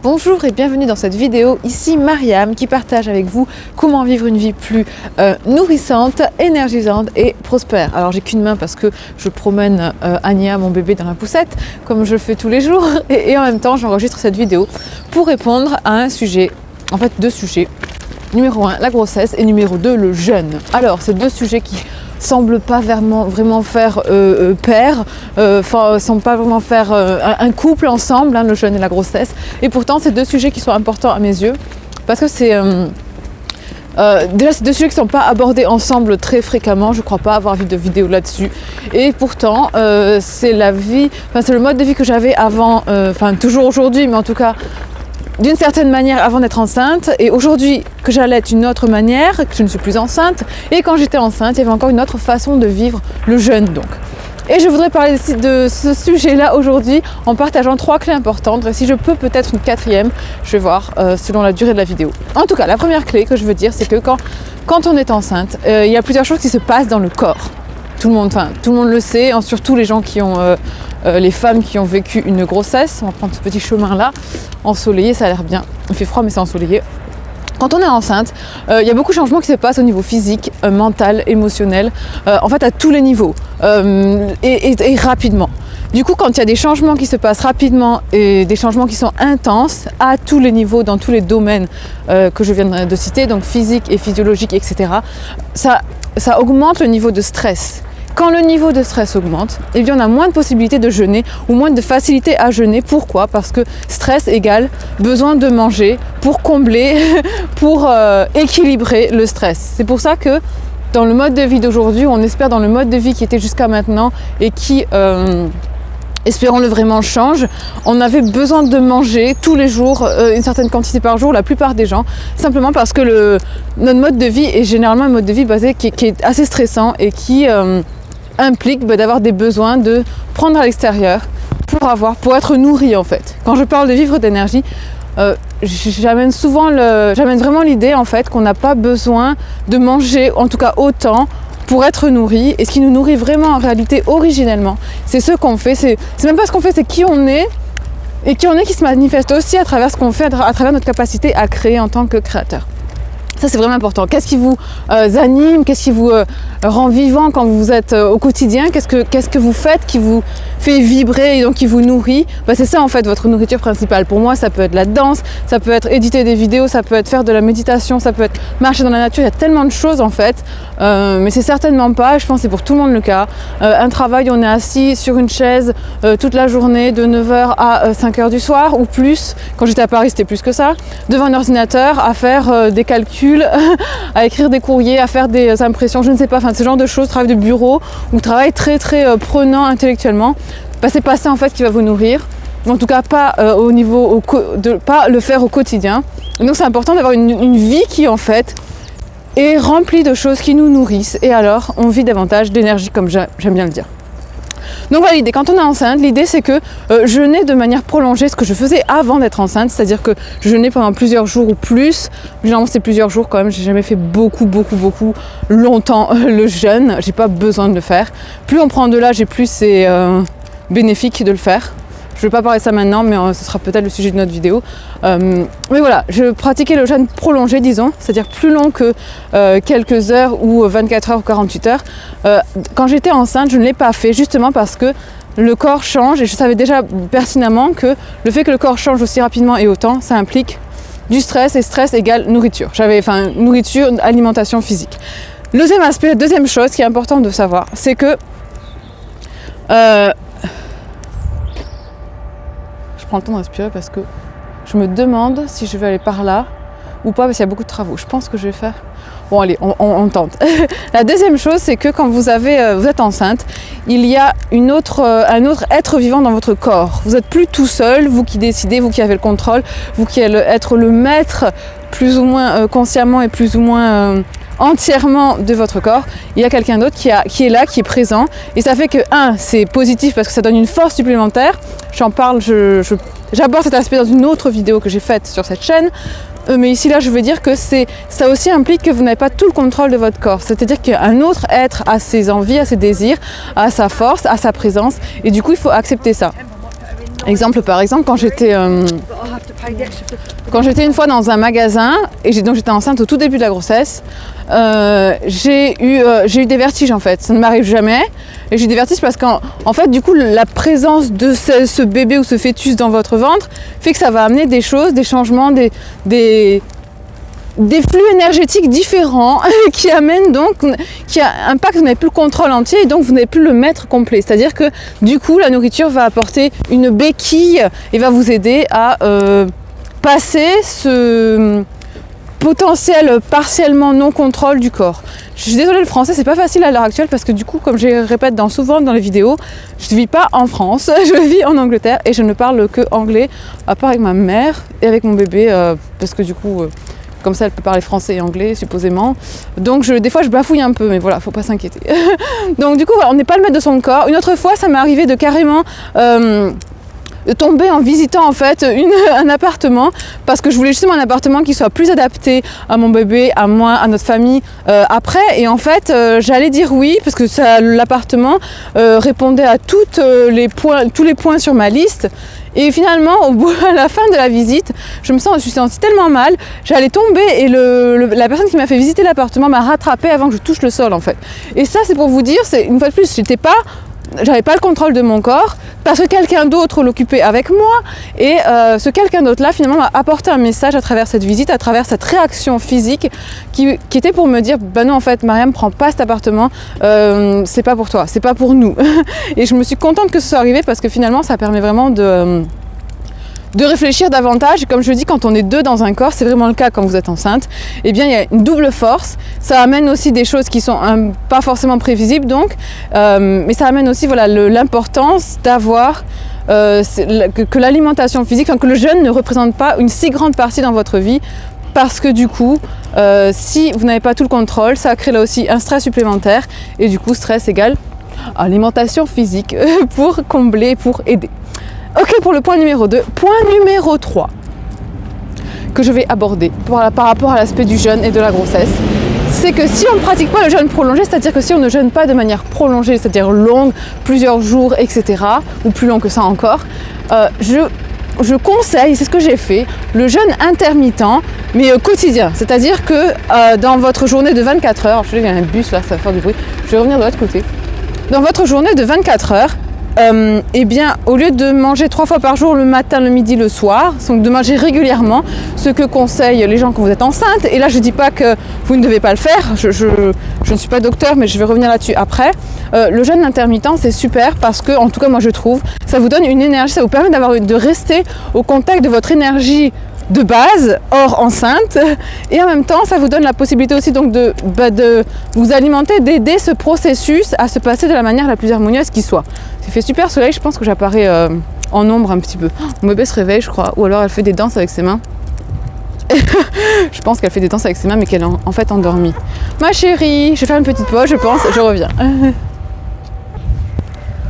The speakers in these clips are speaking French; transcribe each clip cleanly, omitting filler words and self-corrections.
Bonjour et bienvenue dans cette vidéo, ici Mariam qui partage avec vous comment vivre une vie plus nourrissante, énergisante et prospère. Alors j'ai qu'une main parce que je promène Ania, mon bébé, dans la poussette comme je fais tous les jours et en même temps j'enregistre cette vidéo pour répondre à un sujet, en fait deux sujets. Numéro 1, la grossesse et numéro 2, le jeûne. Alors c'est deux sujets qui semblent pas vraiment faire pair, semblent pas vraiment faire un couple ensemble, hein, le jeûne et la grossesse. Et pourtant, c'est deux sujets qui sont importants à mes yeux parce que c'est déjà c'est deux sujets qui ne sont pas abordés ensemble très fréquemment. Je ne crois pas avoir vu de vidéo là-dessus. Et pourtant, c'est la vie, c'est le mode de vie que j'avais avant, toujours aujourd'hui, mais en tout cas d'une certaine manière avant d'être enceinte, et aujourd'hui que j'allaite d'une autre manière, que je ne suis plus enceinte, et quand j'étais enceinte, il y avait encore une autre façon de vivre le jeûne donc. Et je voudrais parler de ce sujet-là aujourd'hui en partageant 3 clés importantes, et si je peux peut-être une 4e, je vais voir selon la durée de la vidéo. En tout cas, la première clé que je veux dire, c'est que quand on est enceinte, il y a plusieurs choses qui se passent dans le corps. Tout le monde le sait, surtout les gens qui ont, les femmes qui ont vécu une grossesse. On va prendre ce petit chemin-là, ensoleillé, ça a l'air bien. Il fait froid mais c'est ensoleillé. Quand on est enceinte, il y a beaucoup de changements qui se passent au niveau physique, mental, émotionnel, en fait à tous les niveaux et rapidement. Du coup, quand il y a des changements qui se passent rapidement et des changements qui sont intenses à tous les niveaux, dans tous les domaines que je viens de citer, donc physique et physiologique, etc., ça augmente le niveau de stress. Quand le niveau de stress augmente, eh bien on a moins de possibilités de jeûner ou moins de facilité à jeûner. Pourquoi ? Parce que stress égale besoin de manger pour combler, pour équilibrer le stress. C'est pour ça que dans le mode de vie d'aujourd'hui, on espère dans le mode de vie qui était jusqu'à maintenant et qui, espérons-le vraiment, change, on avait besoin de manger tous les jours, une certaine quantité par jour, la plupart des gens, simplement parce que notre mode de vie est généralement un mode de vie basé qui est assez stressant et qui implique d'avoir des besoins de prendre à l'extérieur pour être nourri en fait. Quand je parle de vivre d'énergie, j'amène vraiment l'idée en fait qu'on n'a pas besoin de manger, en tout cas autant, pour être nourri. Et ce qui nous nourrit vraiment en réalité originellement, c'est ce qu'on fait, c'est même pas ce qu'on fait, c'est qui on est, et qui on est qui se manifeste aussi à travers ce qu'on fait, à travers notre capacité à créer en tant que créateur. Ça c'est vraiment important. Qu'est-ce qui vous anime, qu'est-ce qui vous rend vivant quand vous êtes au quotidien, qu'est-ce que vous faites qui vous fait vibrer et donc qui vous nourrit. C'est ça en fait votre nourriture principale. Pour moi ça peut être la danse, ça peut être éditer des vidéos, ça peut être faire de la méditation, ça peut être marcher dans la nature, il y a tellement de choses en fait. Mais c'est certainement pas, je pense que c'est pour tout le monde le cas, un travail où on est assis sur une chaise toute la journée de 9h à 5h du soir ou plus. Quand j'étais à Paris c'était plus que ça, devant un ordinateur à faire des calculs, à écrire des courriers, à faire des impressions, je ne sais pas, ce genre de choses, travail de bureau ou travail très prenant intellectuellement. C'est pas ça en fait qui va vous nourrir, en tout cas pas pas le faire au quotidien. Et donc c'est important d'avoir une vie qui en fait est remplie de choses qui nous nourrissent et alors on vit davantage d'énergie comme j'aime bien le dire. Donc voilà l'idée, quand on est enceinte, l'idée c'est que jeûner de manière prolongée, ce que je faisais avant d'être enceinte, c'est-à-dire que je jeûnais pendant plusieurs jours ou plus, généralement c'était plusieurs jours quand même, j'ai jamais fait beaucoup longtemps le jeûne, j'ai pas besoin de le faire. Plus on prend de l'âge et plus c'est bénéfique de le faire. Je ne vais pas parler de ça maintenant, mais ce sera peut-être le sujet de notre vidéo. Mais voilà, je pratiquais le jeûne prolongé, disons, c'est-à-dire plus long que quelques heures ou 24 heures ou 48 heures. Quand j'étais enceinte, je ne l'ai pas fait justement parce que le corps change et je savais déjà pertinemment que le fait que le corps change aussi rapidement et autant, ça implique du stress et stress égale nourriture. Nourriture, alimentation physique. Le deuxième aspect, la deuxième chose qui est importante de savoir, c'est que je prends le temps de respirer parce que je me demande si je vais aller par là ou pas parce qu'il y a beaucoup de travaux. Je pense que je vais faire... Bon allez, on tente. La deuxième chose, c'est que quand vous êtes enceinte, il y a un autre être vivant dans votre corps. Vous n'êtes plus tout seul, vous qui décidez, vous qui avez le contrôle, vous qui allez être le maître plus ou moins consciemment et plus ou moins entièrement de votre corps. Il y a quelqu'un d'autre qui est là, qui est présent. Et ça fait que, c'est positif parce que ça donne une force supplémentaire. J'en parle, j'aborde cet aspect dans une autre vidéo que j'ai faite sur cette chaîne. Mais ici, là, je veux dire que ça aussi implique que vous n'avez pas tout le contrôle de votre corps. C'est-à-dire qu'un autre être a ses envies, a ses désirs, a sa force, a sa présence. Et du coup, il faut accepter ça. Par exemple, quand j'étais Quand j'étais une fois dans un magasin, et donc j'étais enceinte au tout début de la grossesse, j'ai eu des vertiges en fait. Ça ne m'arrive jamais. Et j'ai eu des vertiges parce qu'en fait, du coup, la présence de ce bébé ou ce fœtus dans votre ventre fait que ça va amener des choses, des changements, des flux énergétiques différents qui amènent donc, qui impactent, vous n'avez plus le contrôle entier et donc vous n'avez plus le maître complet. C'est-à-dire que du coup, la nourriture va apporter une béquille et va vous aider à passer ce potentiel partiellement non-contrôle du corps. Je suis désolée, le français c'est pas facile à l'heure actuelle parce que du coup, comme je répète souvent dans les vidéos, je ne vis pas en France, je vis en Angleterre et je ne parle que anglais, à part avec ma mère et avec mon bébé, parce que du coup, comme ça elle peut parler français et anglais supposément. Donc des fois je bafouille un peu, mais voilà, faut pas s'inquiéter. Donc du coup, on n'est pas le maître de son corps. Une autre fois, ça m'est arrivé de carrément tomber en visitant en fait un appartement parce que je voulais justement un appartement qui soit plus adapté à mon bébé, à moi, à notre famille après, et en fait j'allais dire oui parce que l'appartement répondait à tous les points sur ma liste. Et finalement, à la fin de la visite, je me suis sentie tellement mal, j'allais tomber et la personne qui m'a fait visiter l'appartement m'a rattrapée avant que je touche le sol en fait. Et ça, c'est pour vous dire, une fois de plus, j'avais pas le contrôle de mon corps parce que quelqu'un d'autre l'occupait avec moi et ce quelqu'un d'autre là finalement m'a apporté un message à travers cette visite, à travers cette réaction physique qui était pour me dire non en fait Mariam, prends pas cet appartement, c'est pas pour toi, c'est pas pour nous. Et je me suis contente que ce soit arrivé parce que finalement ça permet vraiment de réfléchir davantage. Et comme je dis, quand on est deux dans un corps, c'est vraiment le cas quand vous êtes enceinte, eh bien il y a une double force. Ça amène aussi des choses qui sont pas forcément prévisibles donc, mais ça amène aussi voilà, l'importance d'avoir que l'alimentation physique, que le jeûne ne représente pas une si grande partie dans votre vie parce que du coup, si vous n'avez pas tout le contrôle, ça crée là aussi un stress supplémentaire et du coup stress égale alimentation physique pour combler, pour aider. Ok, pour le point numéro 2. Point numéro 3 que je vais aborder par rapport à l'aspect du jeûne et de la grossesse, c'est que si on ne pratique pas le jeûne prolongé, c'est-à-dire que si on ne jeûne pas de manière prolongée, c'est-à-dire longue, plusieurs jours, etc., ou plus long que ça encore, je conseille, c'est ce que j'ai fait, le jeûne intermittent, mais quotidien. C'est-à-dire que dans votre journée de 24 heures, je sais qu'il y a un bus là, ça va faire du bruit, je vais revenir de l'autre côté. Dans votre journée de 24 heures, eh bien, au lieu de manger 3 fois par jour, le matin, le midi, le soir, donc de manger régulièrement, ce que conseillent les gens quand vous êtes enceinte, et là je ne dis pas que vous ne devez pas le faire, je ne suis pas docteur, mais je vais revenir là-dessus après. Le jeûne intermittent, c'est super parce que, en tout cas moi je trouve, ça vous donne une énergie, ça vous permet de rester au contact de votre énergie de base, hors enceinte, et en même temps ça vous donne la possibilité aussi donc de vous alimenter, d'aider ce processus à se passer de la manière la plus harmonieuse qui soit. Il fait super soleil, je pense que j'apparais en ombre un petit peu. Mon bébé se réveille je crois, ou alors elle fait des danses avec ses mains. Je pense qu'elle fait des danses avec ses mains mais qu'elle est en fait endormie. Ma chérie, je vais faire une petite pause, je pense, je reviens.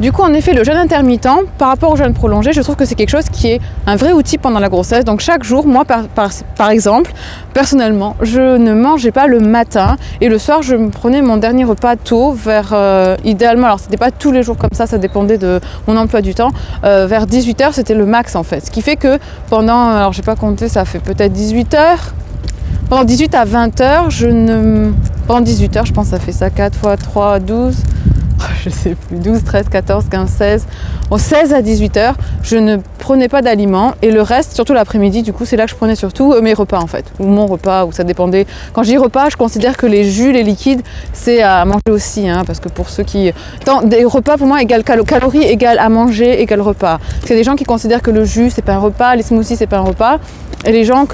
Du coup, en effet, le jeûne intermittent, par rapport au jeûne prolongé, je trouve que c'est quelque chose qui est un vrai outil pendant la grossesse. Donc chaque jour, moi par exemple, personnellement, je ne mangeais pas le matin et le soir, je me prenais mon dernier repas tôt, vers idéalement, alors c'était pas tous les jours comme ça dépendait de mon emploi du temps, vers 18h, c'était le max en fait. Ce qui fait que pendant, alors j'ai pas compté, ça fait peut-être 18h, pendant 18 à 20h, pendant 18h, je pense que ça fait ça 4 fois 3, 12... je sais plus, 12, 13, 14, 15, 16, bon, 16 à 18h, je ne prenais pas d'aliments et le reste, surtout l'après-midi, du coup, c'est là que je prenais surtout mes repas en fait, ou mon repas, ou ça dépendait. Quand je dis repas, je considère que les jus, les liquides, c'est à manger aussi, hein, parce que pour ceux qui... des repas pour moi égale calories, égale à manger, égale repas. Parce qu'il y a des gens qui considèrent que le jus, c'est pas un repas, les smoothies, c'est pas un repas, et les gens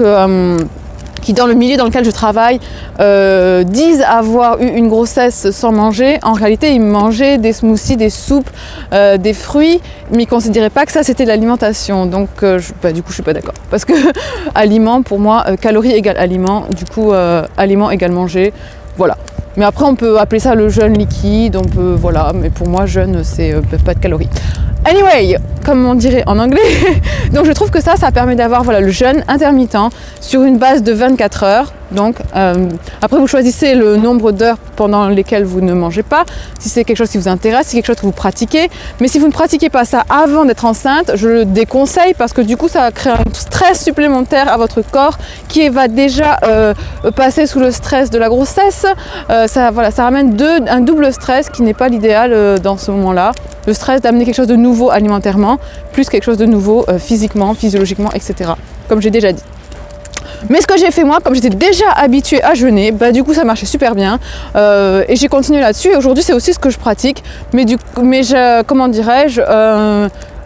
qui dans le milieu dans lequel je travaille disent avoir eu une grossesse sans manger, en réalité ils mangeaient des smoothies, des soupes, des fruits, mais ils ne considéraient pas que ça c'était l'alimentation. Donc du coup je suis pas d'accord. Parce que aliment pour moi, calories égale aliment, du coup aliment égale manger, voilà. Mais après on peut appeler ça le jeûne liquide, on peut, voilà, mais pour moi jeûne c'est pas de calories. Anyway, comme on dirait en anglais, donc je trouve que ça permet d'avoir voilà, le jeûne intermittent sur une base de 24 heures. Donc après vous choisissez le nombre d'heures pendant lesquelles vous ne mangez pas, si c'est quelque chose qui vous intéresse, si c'est quelque chose que vous pratiquez. Mais si vous ne pratiquez pas ça avant d'être enceinte, je le déconseille parce que du coup ça va créer un stress supplémentaire à votre corps qui va déjà passer sous le stress de la grossesse. Ça ramène un double stress qui n'est pas l'idéal dans ce moment-là. Le stress d'amener quelque chose de nouveau alimentairement, plus quelque chose de nouveau physiquement, physiologiquement, etc. Comme j'ai déjà dit. Mais ce que j'ai fait moi, comme j'étais déjà habituée à jeûner, du coup ça marchait super bien et j'ai continué là-dessus. Et aujourd'hui c'est aussi ce que je pratique, comment dirais-je,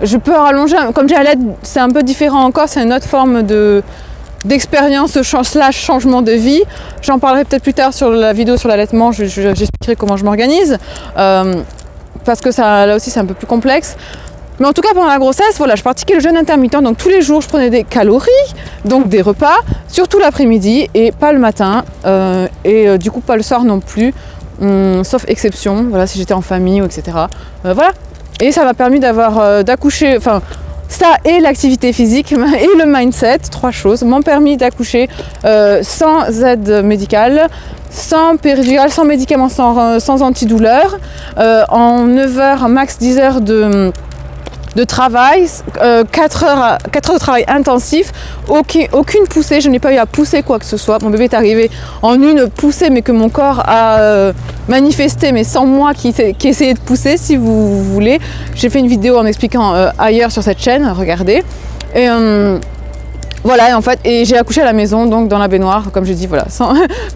je peux rallonger, comme j'ai à l'aide, c'est un peu différent encore, c'est une autre forme d'expérience slash changement de vie. J'en parlerai peut-être plus tard sur la vidéo sur l'allaitement, j'expliquerai comment je m'organise parce que ça, là aussi c'est un peu plus complexe. Mais en tout cas pendant la grossesse, voilà, je pratiquais le jeûne intermittent, donc tous les jours je prenais des calories, donc des repas, surtout l'après-midi et pas le matin, et du coup pas le soir non plus, sauf exception, voilà, si j'étais en famille, etc. Voilà, et ça m'a permis d'accoucher, enfin ça et l'activité physique et le mindset, 3 choses, m'ont permis d'accoucher sans aide médicale, sans péridurale, sans médicaments, sans antidouleur, en 9 heures, max 10 heures de travail, 4 heures de travail intensif, aucune poussée, je n'ai pas eu à pousser quoi que ce soit. Mon bébé est arrivé en une poussée, mais que mon corps a manifesté, mais sans moi qui essayait de pousser, si vous voulez. J'ai fait une vidéo en expliquant ailleurs sur cette chaîne, regardez. Et voilà, en fait, et j'ai accouché à la maison, donc dans la baignoire, comme je dis, voilà,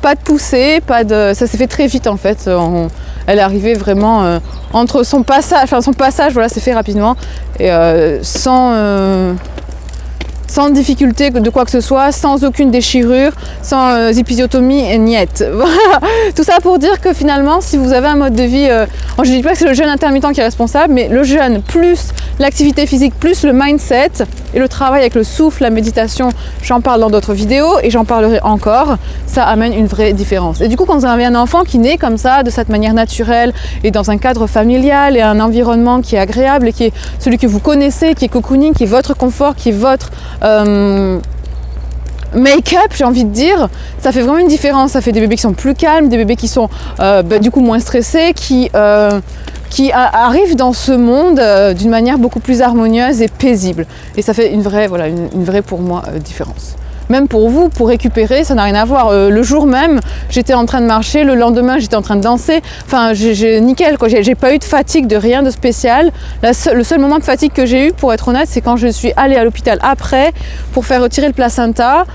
pas de poussée, ça s'est fait très vite en fait. Elle est arrivée vraiment entre son passage, voilà, c'est fait rapidement et sans difficulté de quoi que ce soit, sans aucune déchirure, sans épisiotomie et niette. Voilà. Tout ça pour dire que finalement, si vous avez un mode de vie, je ne dis pas que c'est le jeûne intermittent qui est responsable, mais le jeûne plus l'activité physique, plus le mindset et le travail avec le souffle, la méditation, j'en parle dans d'autres vidéos et j'en parlerai encore, ça amène une vraie différence. Et du coup, quand vous avez un enfant qui naît comme ça, de cette manière naturelle et dans un cadre familial et un environnement qui est agréable et qui est celui que vous connaissez, qui est cocooning, qui est votre confort, qui est votre make-up, j'ai envie de dire, ça fait vraiment une différence. Ça fait des bébés qui sont plus calmes, des bébés qui sont du coup moins stressés, qui arrivent dans ce monde d'une manière beaucoup plus harmonieuse et paisible. Et ça fait une vraie pour moi différence. Même pour vous, pour récupérer, ça n'a rien à voir. Le jour même, j'étais en train de marcher, le lendemain, j'étais en train de danser. Enfin, nickel, quoi. J'ai pas eu de fatigue, de rien de spécial. Le seul moment de fatigue que j'ai eu, pour être honnête, c'est quand je suis allée à l'hôpital après pour faire retirer le placenta.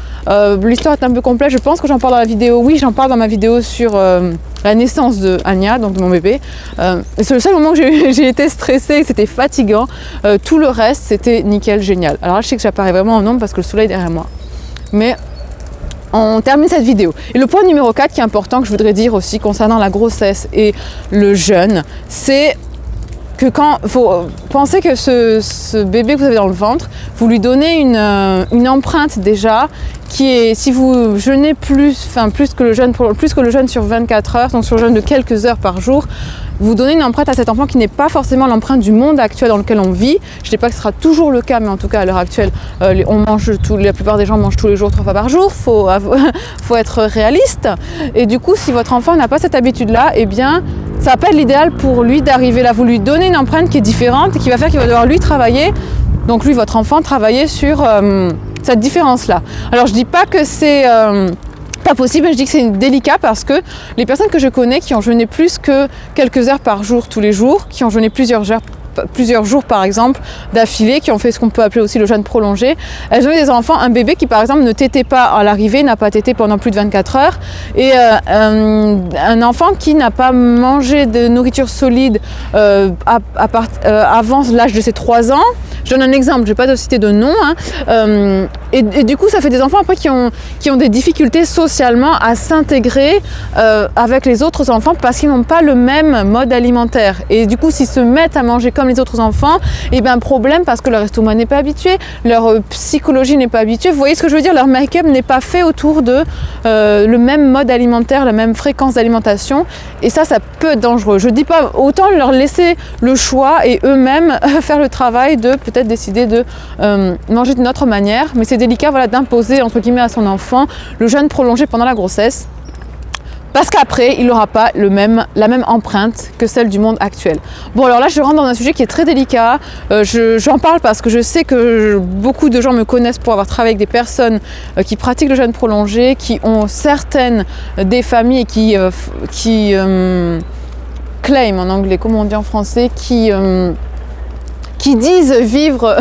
L'histoire est un peu complète, je pense que j'en parle dans la vidéo. Oui, j'en parle dans ma vidéo sur la naissance de Anya, donc de mon bébé. C'est le seul moment où j'ai été stressée, que c'était fatigant. Tout le reste, c'était nickel, génial. Alors là, je sais que j'apparais vraiment en ombre parce que le soleil est derrière moi. Mais on termine cette vidéo. Et le point numéro 4 qui est important, que je voudrais dire aussi concernant la grossesse et le jeûne, c'est que quand vous pensez que ce bébé que vous avez dans le ventre, vous lui donnez une empreinte déjà qui est, si vous jeûnez plus que le jeûne sur 24 heures, donc sur le jeûne de quelques heures par jour, vous donnez une empreinte à cet enfant qui n'est pas forcément l'empreinte du monde actuel dans lequel on vit. Je ne dis pas que ce sera toujours le cas, mais en tout cas à l'heure actuelle, la plupart des gens mangent tous les jours 3 fois par jour, faut être réaliste. Et du coup, si votre enfant n'a pas cette habitude-là, eh bien, ça va pas être l'idéal pour lui d'arriver là. Vous lui donnez une empreinte qui est différente et qui va faire qu'il va devoir lui travailler, donc lui, votre enfant, travailler sur cette différence-là. Alors je dis pas que c'est pas possible, je dis que c'est délicat parce que les personnes que je connais qui ont jeûné plus que quelques heures par jour tous les jours, qui ont jeûné plusieurs jours par exemple d'affilée, qui ont fait ce qu'on peut appeler aussi le jeûne prolongé, elles ont eu des enfants, un bébé qui par exemple ne tétait pas à l'arrivée, n'a pas tété pendant plus de 24 heures et un enfant qui n'a pas mangé de nourriture solide avant l'âge de ses 3 ans. Je donne un exemple, je ne vais pas citer de nom, hein. Et du coup ça fait des enfants après qui ont des difficultés socialement à s'intégrer avec les autres enfants parce qu'ils n'ont pas le même mode alimentaire. Et du coup s'ils se mettent à manger comme les autres enfants, et bien problème parce que leur estomac n'est pas habitué, leur psychologie n'est pas habituée. Vous voyez ce que je veux dire, leur make-up n'est pas fait autour de le même mode alimentaire, la même fréquence d'alimentation. Et ça peut être dangereux. Je ne dis pas, autant leur laisser le choix et eux-mêmes faire le travail de peut-être décider de manger d'une autre manière. Mais c'est délicat voilà, d'imposer entre guillemets à son enfant le jeûne prolongé pendant la grossesse. Parce qu'après, il n'aura pas la même empreinte que celle du monde actuel. Bon, alors là, je rentre dans un sujet qui est très délicat. J'en parle parce que je sais que beaucoup de gens me connaissent pour avoir travaillé avec des personnes qui pratiquent le jeûne prolongé, qui ont certaines des familles et qui claim en anglais, comment on dit en français, qui disent vivre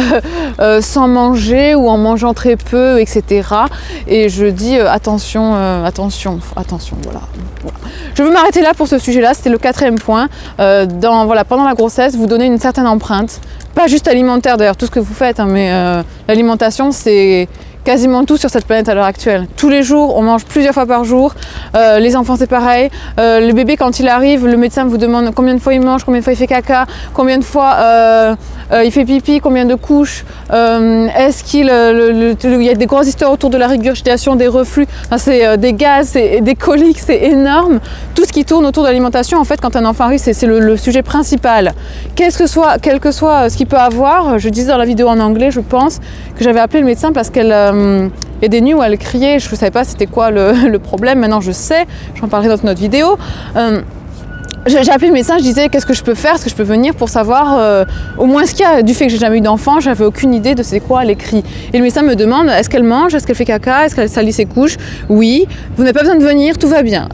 sans manger ou en mangeant très peu, etc. Et je dis attention, voilà. Je veux m'arrêter là pour ce sujet-là, c'était le 4e point. Pendant la grossesse, vous donnez une certaine empreinte, pas juste alimentaire d'ailleurs, tout ce que vous faites, hein, mais l'alimentation c'est quasiment tout sur cette planète à l'heure actuelle. Tous les jours, on mange plusieurs fois par jour. Les enfants, c'est pareil. Le bébé, quand il arrive, le médecin vous demande combien de fois il mange, combien de fois il fait caca, combien de fois il fait pipi, combien de couches. Est-ce qu'il y a des grosses histoires autour de la régurgitation, des reflux, enfin, c'est des gaz, c'est des coliques, c'est énorme. Tout ce qui tourne autour de l'alimentation, en fait, quand un enfant arrive, c'est le sujet principal. Quel que soit ce qu'il peut avoir, je disais dans la vidéo en anglais, je pense, que j'avais appelé le médecin parce qu'elle il y a des nuits où elle criait, je ne savais pas c'était quoi le problème, maintenant je sais, j'en parlerai dans une autre vidéo. J'ai appelé le médecin, je disais qu'est-ce que je peux faire, est-ce que je peux venir pour savoir au moins ce qu'il y a, du fait que j'ai jamais eu d'enfant, j'avais aucune idée de c'est quoi les cris. Et le médecin me demande est-ce qu'elle mange, est-ce qu'elle fait caca, est-ce qu'elle salit ses couches. Oui, vous n'avez pas besoin de venir, tout va bien.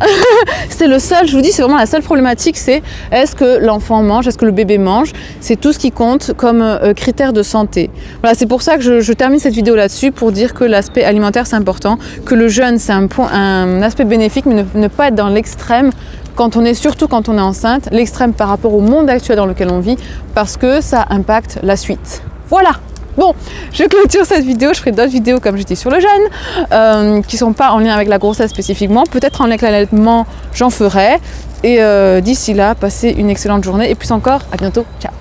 C'est le seul, je vous dis, c'est vraiment la seule problématique, c'est est-ce que l'enfant mange, est-ce que le bébé mange, c'est tout ce qui compte comme critère de santé. Voilà, c'est pour ça que je termine cette vidéo là-dessus pour dire que l'aspect alimentaire c'est important, que le jeûne c'est un aspect bénéfique, mais ne pas être dans l'extrême. Surtout quand on est enceinte, l'extrême par rapport au monde actuel dans lequel on vit, parce que ça impacte la suite. Voilà. Bon, je clôture cette vidéo, je ferai d'autres vidéos comme je dis sur le jeûne, qui ne sont pas en lien avec la grossesse spécifiquement, peut-être en lien avec l'allaitement, j'en ferai. Et d'ici là, passez une excellente journée et plus encore, à bientôt, ciao.